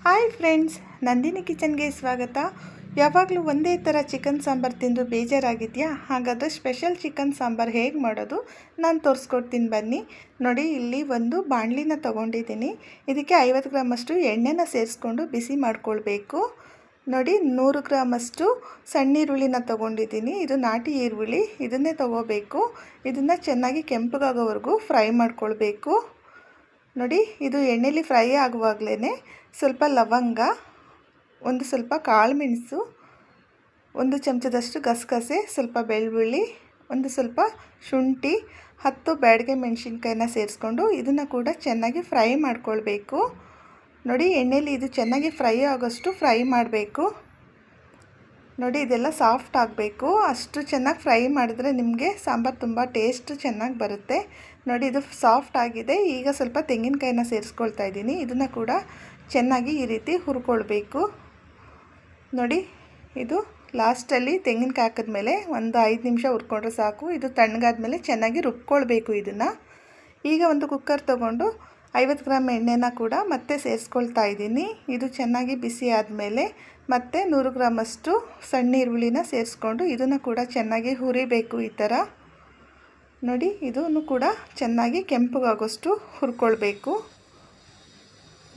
Hi friends, Nandini ಕಿಚನ್ಗೆ ಸ್ವಾಗತ. ಯಾವಾಗಲೂ ಒಂದೇ ಥರ ಚಿಕನ್ ಸಾಂಬಾರು ತಿಂದು ಬೇಜಾರಾಗಿದೆಯಾ? ಹಾಗಾದರೆ ಸ್ಪೆಷಲ್ ಚಿಕನ್ ಸಾಂಬಾರು ಹೇಗೆ ಮಾಡೋದು ನಾನು ತೋರಿಸ್ಕೊಡ್ತೀನಿ ಬನ್ನಿ. ನೋಡಿ, ಇಲ್ಲಿ ಒಂದು ಬಾಣಲಿನ ತೊಗೊಂಡಿದ್ದೀನಿ. ಇದಕ್ಕೆ 50 ಗ್ರಾಮಷ್ಟು ಎಣ್ಣೆನ ಸೇರಿಸ್ಕೊಂಡು ಬಿಸಿ ಮಾಡ್ಕೊಳ್ಬೇಕು. ನೋಡಿ, 100 ಗ್ರಾಮಷ್ಟು ಸಣ್ಣ ಈರುಳ್ಳಿನ ತೊಗೊಂಡಿದ್ದೀನಿ. ಇದು ನಾಟಿ ಈರುಳ್ಳಿ, ಇದನ್ನೇ ತೊಗೋಬೇಕು. ಇದನ್ನು ಚೆನ್ನಾಗಿ ಕೆಂಪಗಾಗೋವರೆಗೂ ಫ್ರೈ ಮಾಡ್ಕೊಳ್ಬೇಕು. ನೋಡಿ, ಇದು ಎಣ್ಣೆಲಿ ಫ್ರೈ ಆಗುವಾಗಲೇ ಸ್ವಲ್ಪ ಲವಂಗ, ಒಂದು ಸ್ವಲ್ಪ ಕಾಳುಮೆಣಸು, ಒಂದು ಚಮಚದಷ್ಟು ಗಸಗಸೆ, ಸ್ವಲ್ಪ ಬೆಳ್ಳುಳ್ಳಿ, ಒಂದು ಸ್ವಲ್ಪ ಶುಂಠಿ, 10 ಬ್ಯಾಡಗೆ ಮೆಣಸಿನ್ಕಾಯಿನ ಸೇರಿಸ್ಕೊಂಡು ಇದನ್ನು ಕೂಡ ಚೆನ್ನಾಗಿ ಫ್ರೈ ಮಾಡ್ಕೊಳ್ಬೇಕು. ನೋಡಿ, ಎಣ್ಣೆಲಿ ಇದು ಚೆನ್ನಾಗಿ ಫ್ರೈ ಆಗೋಷ್ಟು ಫ್ರೈ ಮಾಡಬೇಕು. ನೋಡಿ, ಇದೆಲ್ಲ ಸಾಫ್ಟ್ ಆಗಬೇಕು. ಅಷ್ಟು ಚೆನ್ನಾಗಿ ಫ್ರೈ ಮಾಡಿದ್ರೆ ನಿಮಗೆ ಸಾಂಬಾರು ತುಂಬ ಟೇಸ್ಟ್ ಚೆನ್ನಾಗಿ ಬರುತ್ತೆ. ನೋಡಿ, ಇದು ಸಾಫ್ಟ್ ಆಗಿದೆ. ಈಗ ಸ್ವಲ್ಪ ತೆಂಗಿನಕಾಯಿನ ಸೇರಿಸ್ಕೊಳ್ತಾ ಇದ್ದೀನಿ. ಇದನ್ನು ಕೂಡ ಚೆನ್ನಾಗಿ ಈ ರೀತಿ ಹುರ್ಕೊಳ್ಬೇಕು. ನೋಡಿ, ಇದು ಲಾಸ್ಟಲ್ಲಿ ತೆಂಗಿನಕಾಯಿ ಹಾಕಿದ್ಮೇಲೆ ಒಂದು 5 ನಿಮಿಷ ಹುರ್ಕೊಂಡ್ರೆ ಸಾಕು. ಇದು ತಣ್ಣಗಾದ್ಮೇಲೆ ಚೆನ್ನಾಗಿ ರುಬ್ಕೊಳ್ಬೇಕು ಇದನ್ನು. ಈಗ ಒಂದು ಕುಕ್ಕರ್ ತೊಗೊಂಡು 50 ಗ್ರಾಮ್ ಎಣ್ಣೆನ ಕೂಡ ಮತ್ತೆ ಸೇರಿಸ್ಕೊಳ್ತಾ ಇದ್ದೀನಿ. ಇದು ಚೆನ್ನಾಗಿ ಬಿಸಿ ಆದಮೇಲೆ ಮತ್ತೆ 100 ಗ್ರಾಮಷ್ಟು ಸಣ್ಣ ಈರುಳ್ಳಿನ ಸೇರಿಸ್ಕೊಂಡು ಇದನ್ನು ಕೂಡ ಚೆನ್ನಾಗಿ ಹುರಿಬೇಕು. ಈ ಥರ ನೋಡಿ, ಇದನ್ನು ಕೂಡ ಚೆನ್ನಾಗಿ ಕೆಂಪಗಾಗೋಷ್ಟು ಹುರ್ಕೊಳ್ಬೇಕು.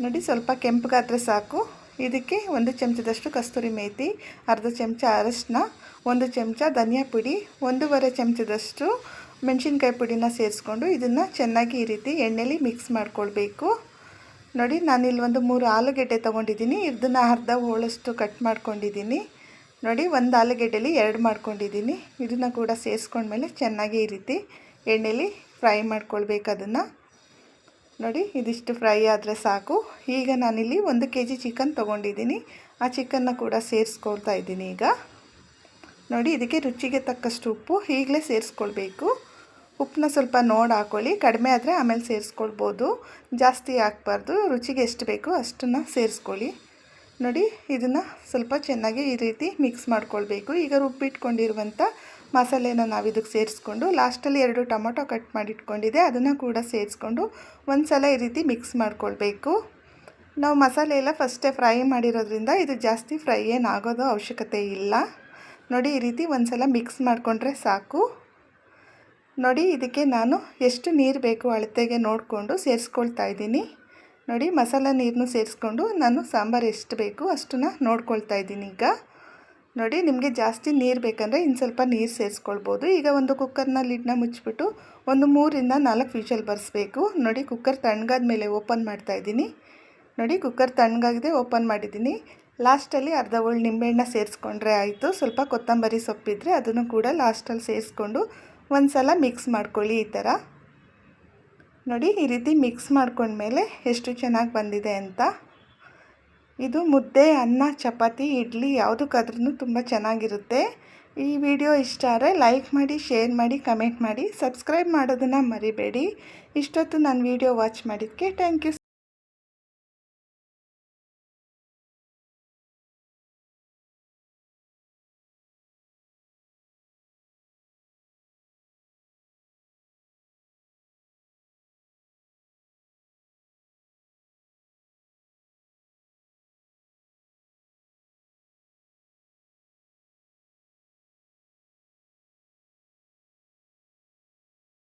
ನೋಡಿ, ಸ್ವಲ್ಪ ಕೆಂಪಗಾದರೆ ಸಾಕು. ಇದಕ್ಕೆ 1 ಚಮಚದಷ್ಟು ಕಸ್ತೂರಿ ಮೇಥಿ, ಅರ್ಧ ಚಮಚ ಅರಶಿನ, 1 ಚಮಚ ಧನಿಯಾ ಪುಡಿ, 1.5 ಚಮಚದಷ್ಟು ಮೆಣಸಿನ್ಕಾಯಿ ಪುಡಿನ ಸೇರಿಸ್ಕೊಂಡು ಇದನ್ನು ಚೆನ್ನಾಗಿ ಈ ರೀತಿ ಎಣ್ಣೆಲಿ ಮಿಕ್ಸ್ ಮಾಡ್ಕೊಳ್ಬೇಕು. ನೋಡಿ, ನಾನಿಲ್ಲಿ ಒಂದು 3 ಆಲೂಗೆಡ್ಡೆ ತೊಗೊಂಡಿದ್ದೀನಿ. ಇದನ್ನು ಅರ್ಧ ಹೋಳಷ್ಟು ಕಟ್ ಮಾಡ್ಕೊಂಡಿದ್ದೀನಿ. ನೋಡಿ, ಒಂದು ಆಲೂಗೆಡ್ಡೆಲಿ 2 ಮಾಡ್ಕೊಂಡಿದ್ದೀನಿ. ಇದನ್ನು ಕೂಡ ಸೇರಿಸ್ಕೊಂಡ್ಮೇಲೆ ಚೆನ್ನಾಗಿ ಈ ರೀತಿ ಎಣ್ಣೆಲಿ ಫ್ರೈ ಮಾಡ್ಕೊಳ್ಬೇಕು ಅದನ್ನು. ನೋಡಿ, ಇದಿಷ್ಟು ಫ್ರೈ ಆದರೆ ಸಾಕು. ಈಗ ನಾನಿಲ್ಲಿ 1 kg ಚಿಕನ್ ತೊಗೊಂಡಿದ್ದೀನಿ. ಆ ಚಿಕನ್ನ ಕೂಡ ಸೇರಿಸ್ಕೊಳ್ತಾ ಇದ್ದೀನಿ ಈಗ. ನೋಡಿ, ಇದಕ್ಕೆ ರುಚಿಗೆ ತಕ್ಕಷ್ಟು ಉಪ್ಪು ಈಗಲೇ ಸೇರಿಸ್ಕೊಳ್ಬೇಕು. ಉಪ್ಪನ್ನ ಸ್ವಲ್ಪ ನೋಡಿ ಹಾಕ್ಕೊಳ್ಳಿ. ಕಡಿಮೆ ಆದರೆ ಆಮೇಲೆ ಸೇರಿಸ್ಕೊಳ್ಬೋದು. ಜಾಸ್ತಿ ಹಾಕ್ಬಾರ್ದು. ರುಚಿಗೆ ಎಷ್ಟು ಬೇಕೋ ಅಷ್ಟನ್ನು ಸೇರಿಸ್ಕೊಳ್ಳಿ. ನೋಡಿ, ಇದನ್ನು ಸ್ವಲ್ಪ ಚೆನ್ನಾಗಿ ಈ ರೀತಿ ಮಿಕ್ಸ್ ಮಾಡ್ಕೊಳ್ಬೇಕು. ಈಗ ರುಬ್ಬಿಟ್ಕೊಂಡಿರುವಂಥ ಮಸಾಲೆನ ನಾವು ಇದಕ್ಕೆ ಸೇರಿಸ್ಕೊಂಡು ಲಾಸ್ಟಲ್ಲಿ 2 ಟೊಮೊಟೊ ಕಟ್ ಮಾಡಿಟ್ಕೊಂಡಿದ್ದೆ ಅದನ್ನು ಕೂಡ ಸೇರಿಸ್ಕೊಂಡು ಒಂದು ಸಲ ಈ ರೀತಿ ಮಿಕ್ಸ್ ಮಾಡ್ಕೊಳ್ಬೇಕು. ನಾವು ಮಸಾಲೆ ಎಲ್ಲ ಫಸ್ಟೇ ಫ್ರೈ ಮಾಡಿರೋದ್ರಿಂದ ಇದು ಜಾಸ್ತಿ ಫ್ರೈ ಏನಾಗೋದು ಅವಶ್ಯಕತೆ ಇಲ್ಲ. ನೋಡಿ, ಈ ರೀತಿ ಒಂದು ಸಲ ಮಿಕ್ಸ್ ಮಾಡಿಕೊಂಡ್ರೆ ಸಾಕು. ನೋಡಿ, ಇದಕ್ಕೆ ನಾನು ಎಷ್ಟು ನೀರು ಬೇಕು ಅಳತೆಗೆ ನೋಡಿಕೊಂಡು ಸೇರಿಸ್ಕೊಳ್ತಾ ಇದ್ದೀನಿ. ನೋಡಿ, ಮಸಾಲ ನೀರನ್ನು ಸೇರಿಸ್ಕೊಂಡು ನಾನು ಸಾಂಬಾರು ಎಷ್ಟು ಬೇಕು ಅಷ್ಟನ್ನು ನೋಡ್ಕೊಳ್ತಾ ಇದ್ದೀನಿ ಈಗ. ನೋಡಿ, ನಿಮಗೆ ಜಾಸ್ತಿ ನೀರು ಬೇಕಂದರೆ ಇನ್ನು ಸ್ವಲ್ಪ ನೀರು ಸೇರಿಸ್ಕೊಳ್ಬೋದು. ಈಗ ಒಂದು ಕುಕ್ಕರ್ನ ಲಿಡ್ನ ಮುಚ್ಚಿಬಿಟ್ಟು ಒಂದು 3 ರಿಂದ 4 ವಿಷಲ್ ಬರೆಸ್ಬೇಕು. ನೋಡಿ, ಕುಕ್ಕರ್ ತಣ್ಣಗಾದ ಮೇಲೆ ಓಪನ್ ಮಾಡ್ತಾಯಿದ್ದೀನಿ. ನೋಡಿ, ಕುಕ್ಕರ್ ತಣ್ಣಗಾಗಿದೆ, ಓಪನ್ ಮಾಡಿದ್ದೀನಿ. ಲಾಸ್ಟಲ್ಲಿ ಅರ್ಧ ಹೋಳು ನಿಂಬೆಹಣ್ಣ ಸೇರಿಸ್ಕೊಂಡ್ರೆ ಆಯಿತು. ಸ್ವಲ್ಪ ಕೊತ್ತಂಬರಿ ಸೊಪ್ಪಿದ್ರೆ ಅದನ್ನು ಕೂಡ ಲಾಸ್ಟಲ್ಲಿ ಸೇರಿಸ್ಕೊಂಡು ಒಂದು ಸಲ ಮಿಕ್ಸ್ ಮಾಡ್ಕೊಳ್ಳಿ ಈ ಥರ. ನೋಡಿ, ಈ ರೀತಿ ಮಿಕ್ಸ್ ಮಾಡ್ಕೊಂಡ್ಮೇಲೆ ಎಷ್ಟು ಚೆನ್ನಾಗಿ ಬಂದಿದೆ ಅಂತ. ಇದು ಮುದ್ದೆ, ಅನ್ನ, ಚಪಾತಿ, ಇಡ್ಲಿ ಯಾವುದಕ್ಕಾದ್ರೂ ತುಂಬ ಚೆನ್ನಾಗಿರುತ್ತೆ. ಈ ವಿಡಿಯೋ ಇಷ್ಟ ಆದರೆ ಲೈಕ್ ಮಾಡಿ, ಶೇರ್ ಮಾಡಿ, ಕಮೆಂಟ್ ಮಾಡಿ, ಸಬ್ಸ್ಕ್ರೈಬ್ ಮಾಡೋದನ್ನು ಮರಿಬೇಡಿ. ಇಷ್ಟೊತ್ತು ನಾನು ವಿಡಿಯೋ ವಾಚ್ ಮಾಡಿದ್ದಕ್ಕೆ ಥ್ಯಾಂಕ್ ಯು.